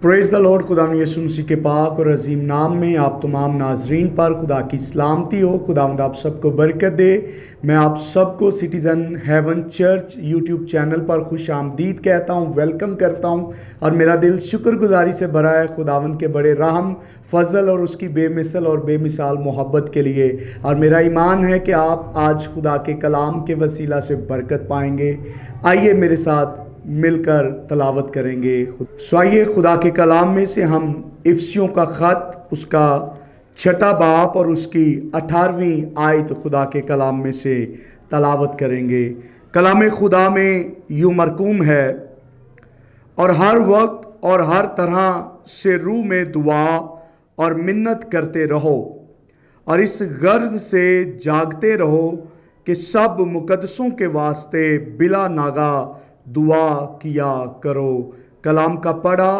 Praise the Lord. खुदा यीशु मसीह के पाक और अजीम नाम में आप तमाम नाजरीन पर खुदा की सलामती हो। खुदावंद आप सबको बरकत दे। मैं आप सबको Citizen Haven Church YouTube channel पर खुश आमदीद कहता हूँ, वेलकम करता हूँ और मेरा दिल शुक्रगुजारी से भरा है खुदावंद के बड़े रहम, फ़ज़ल और उसकी बेमिसल और बेमिसाल मोहब्बत के लिए। और मेरा ईमान है कि आप आज खुदा के कलाम के वसीला से बरकत पाएंगे। आइए मेरे साथ मिलकर तलावत करेंगे। आइए खुदा के कलाम में से हम इफ्सियों का ख़त उसका 6 बाब और उसकी 18वीं आयत खुदा के कलाम में से तलावत करेंगे। कलाम खुदा में यूँ मरकूम है, और हर वक्त और हर तरह से रूह में दुआ और मिन्नत करते रहो और इस गर्ज से जागते रहो कि सब मुकद्दसों के वास्ते बिला नागा दुआ किया करो। कलाम का पढ़ा,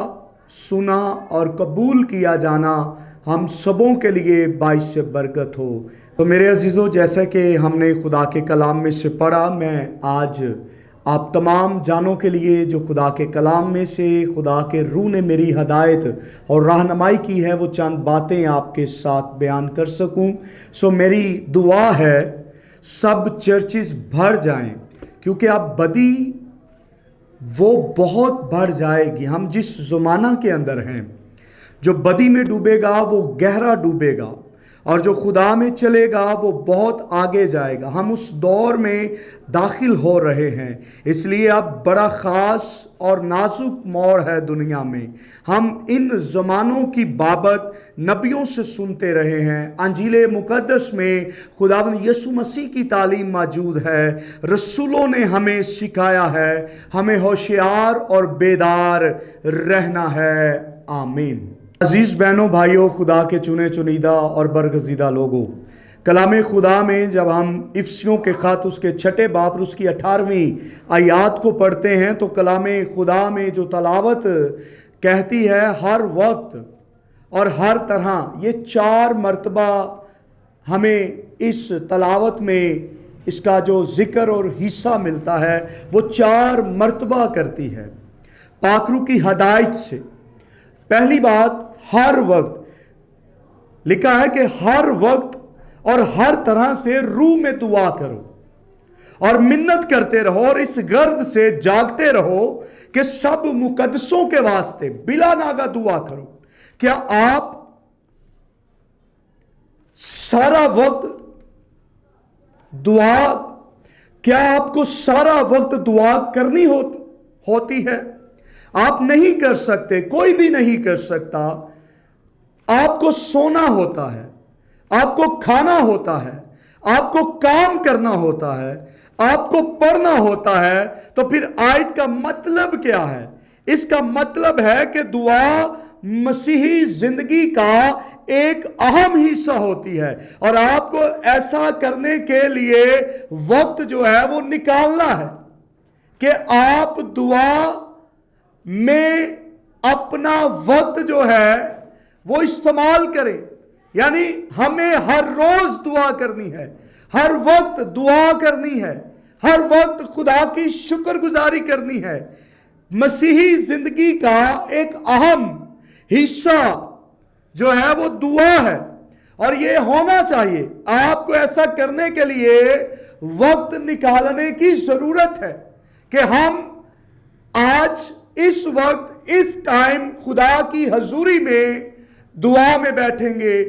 सुना और कबूल किया जाना हम सबों के लिए बाइस से बरकत हो। तो मेरे अजीज़ों, जैसे कि हमने खुदा के कलाम में से पढ़ा, मैं आज आप तमाम जानों के लिए जो खुदा के कलाम में से खुदा के रूह ने मेरी हदायत और रहनुमाई की है, वो चंद बातें आपके साथ बयान कर सकूं। सो मेरी दुआ है सब चर्चेस भर जाएं, क्योंकि अब बदी वो बहुत बढ़ जाएगी। हम जिस ज़माना के अंदर हैं, जो बदी में डूबेगा वो गहरा डूबेगा, और जो खुदा में चलेगा वो बहुत आगे जाएगा। हम उस दौर में दाखिल हो रहे हैं, इसलिए अब बड़ा ख़ास और नाजुक मोड़ है दुनिया में। हम इन ज़मानों की बाबत नबियों से सुनते रहे हैं। अंजील मुक़द्दस में खुदावंद यीशु मसीह की तालीम मौजूद है। रसूलों ने हमें सिखाया है, हमें होशियार और बेदार रहना है। आमीन। अजीज़ बहनों, भाइयों, खुदा के चुने चुनीदा और बरगज़ीदा लोगों, कलाम खुदा में जब हम इफ्सियों के ख़त उसके 6 बाब उसकी 18वीं आयत को पढ़ते हैं, तो कलाम खुदा में जो तलावत कहती है हर वक्त और हर तरह, ये 4 मरतबा हमें इस तलावत में इसका जो ज़िक्र और हिस्सा मिलता है वो 4 मरतबा करती है पाकरू की हदायत से। पहली बात, हर वक्त लिखा है कि हर वक्त और हर तरह से रूह में दुआ करो और मिन्नत करते रहो और इस गर्ज से जागते रहो कि सब मुकद्दसों के वास्ते बिला नागा दुआ करो। क्या आप सारा वक्त दुआ, क्या आपको सारा वक्त दुआ करनी होती है? आप नहीं कर सकते, कोई भी नहीं कर सकता। आपको सोना होता है, आपको खाना होता है, आपको काम करना होता है, आपको पढ़ना होता है। तो फिर आयत का मतलब क्या है? इसका मतलब है कि दुआ मसीही जिंदगी का एक अहम हिस्सा होती है, और आपको ऐसा करने के लिए वक्त जो है वो निकालना है कि आप दुआ में अपना वक्त जो है वो इस्तेमाल करें। यानी हमें हर रोज दुआ करनी है, हर वक्त दुआ करनी है, हर वक्त खुदा की शुक्रगुजारी करनी है। मसीही जिंदगी का एक अहम हिस्सा जो है वो दुआ है, और ये होना चाहिए। आपको ऐसा करने के लिए वक्त निकालने की जरूरत है कि हम आज इस वक्त इस टाइम खुदा की हजूरी में दुआ में बैठेंगे,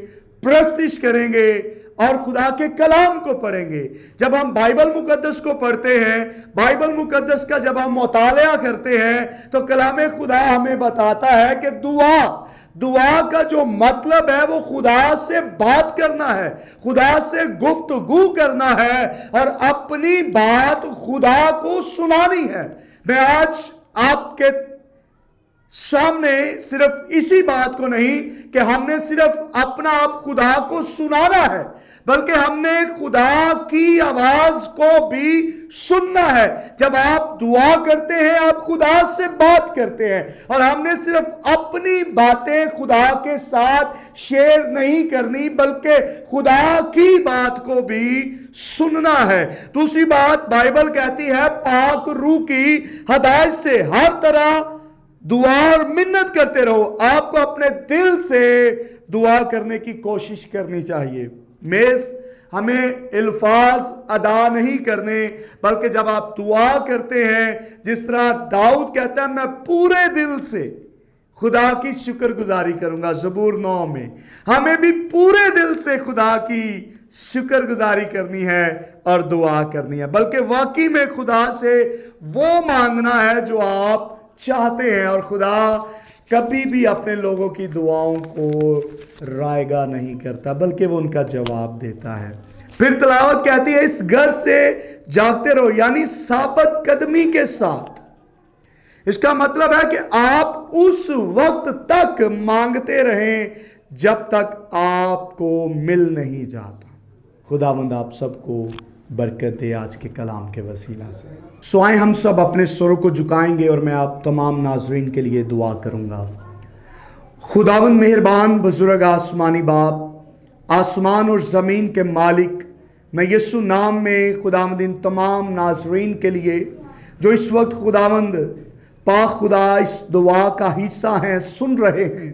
प्रस्तिश करेंगे और खुदा के कलाम को पढ़ेंगे। जब हम बाइबल मुकद्दस को पढ़ते हैं, बाइबल मुकद्दस का जब हम मुताला करते हैं, तो कलाम खुदा हमें बताता है कि दुआ का जो मतलब है वो खुदा से बात करना है, खुदा से गुफ्तगू करना है और अपनी बात खुदा को सुनानी है। मैं आज आपके सामने सिर्फ इसी बात को नहीं कि हमने सिर्फ अपना आप खुदा को सुनाना है, बल्कि हमने खुदा की आवाज को भी सुनना है। जब आप दुआ करते हैं, आप खुदा से बात करते हैं, और हमने सिर्फ अपनी बातें खुदा के साथ शेयर नहीं करनी, बल्कि खुदा की बात को भी सुनना है। दूसरी बात, बाइबल कहती है पाक रूह की हदायत से हर तरह दुआ और मिन्नत करते रहो। आपको अपने दिल से दुआ करने की कोशिश करनी चाहिए। हमें अल्फाज अदा नहीं करने, बल्कि जब आप दुआ करते हैं, जिस तरह दाऊद कहता है मैं पूरे दिल से खुदा की शुक्रगुजारी करूंगा, ज़बूर 9 में हमें भी पूरे दिल से खुदा की शुक्रगुजारी करनी है और दुआ करनी है, बल्कि वाकई में खुदा से वो मांगना है जो आप चाहते हैं। और खुदा कभी भी अपने लोगों की दुआओं को रायगा नहीं करता, बल्कि वो उनका जवाब देता है। फिर तिलावत कहती है इस घर से जागते रहो, यानी साबत कदमी के साथ। इसका मतलब है कि आप उस वक्त तक मांगते रहें जब तक आपको मिल नहीं जाता। खुदावंद आप सबको बरकत दे आज के कलाम के वसीला से। सो आए हम सब अपने सुरों को झुकाएंगे और मैं आप तमाम नाजरीन के लिए दुआ करूंगा। खुदावंद मेहरबान बुजुर्ग आसमानी बाप, आसमान और ज़मीन के मालिक, मैं यीशु नाम में खुदावंद इन तमाम नाजरीन के लिए जो इस वक्त खुदावंद पाक खुदा इस दुआ का हिस्सा हैं, सुन रहे हैं,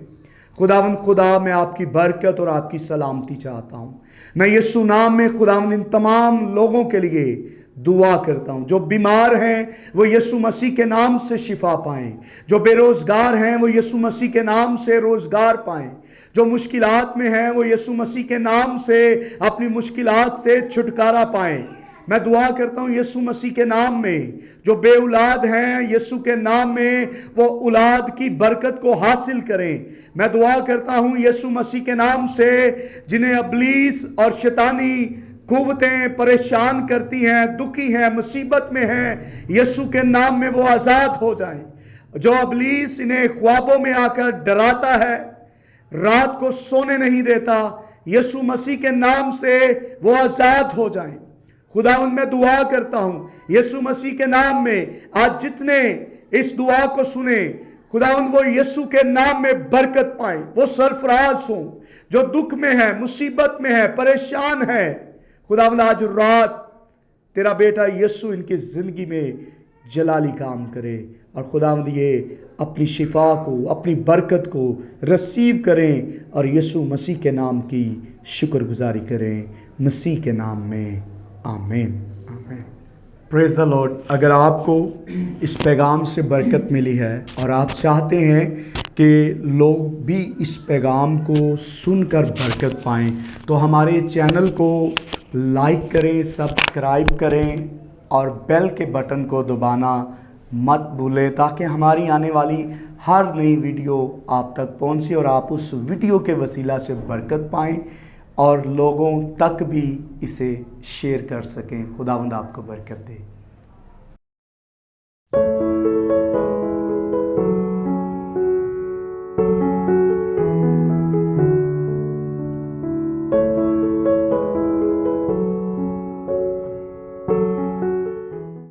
खुदावंद खुदा मैं आपकी बरकत और आपकी सलामती चाहता हूँ। मैं यीशु नाम में खुदावंद इन तमाम लोगों के लिए दुआ करता हूँ। जो बीमार हैं वो यीशु मसीह के नाम से शिफा पाएं, जो बेरोज़गार हैं वो यीशु मसीह के नाम से रोज़गार पाएं, जो मुश्किलात में हैं वो यीशु मसीह के नाम से अपनी मुश्किलात से छुटकारा पाएं। मैं दुआ करता हूँ यीशु मसीह के नाम में जो बे औलाद हैं, यीशु के नाम में वो औलाद की बरकत को हासिल करें। मैं दुआ करता हूँ यीशु मसीह के नाम से जिन्हें इब्लीस और शैतानी कुव्वतें परेशान करती हैं, दुखी हैं, मुसीबत में हैं, यीशु के नाम में वो आज़ाद हो जाएं। जो इब्लीस इन्हें ख्वाबों में आकर डराता है, रात को सोने नहीं देता, यीशु मसीह के नाम से वो आज़ाद हो जाएं। खुदावंद मैं दुआ करता हूं यीशु मसीह के नाम में आज जितने इस दुआ को सुने, खुदावंद वो यीशु के नाम में बरकत पाएं, वो सरफराज हों। जो दुख में है, मुसीबत में है, परेशान है, खुदावंद आज रात तेरा बेटा यीशु इनकी ज़िंदगी में जलाली काम करे और खुदावंद ये अपनी शिफा को, अपनी बरकत को रिसीव करें और यीशु मसीह के नाम की शुक्रगुजारी करें, मसीह के नाम में, आमीन आमीन। Praise the Lord. अगर आपको इस पैगाम से बरकत मिली है और आप चाहते हैं कि लोग भी इस पैगाम को सुनकर बरकत पाएं, तो हमारे चैनल को लाइक करें, सब्सक्राइब करें और बेल के बटन को दबाना मत भूलें, ताकि हमारी आने वाली हर नई वीडियो आप तक पहुंचे और आप उस वीडियो के वसीला से बरकत पाएं और लोगों तक भी इसे शेयर कर सकें। खुदावंद आपको बरकत दे।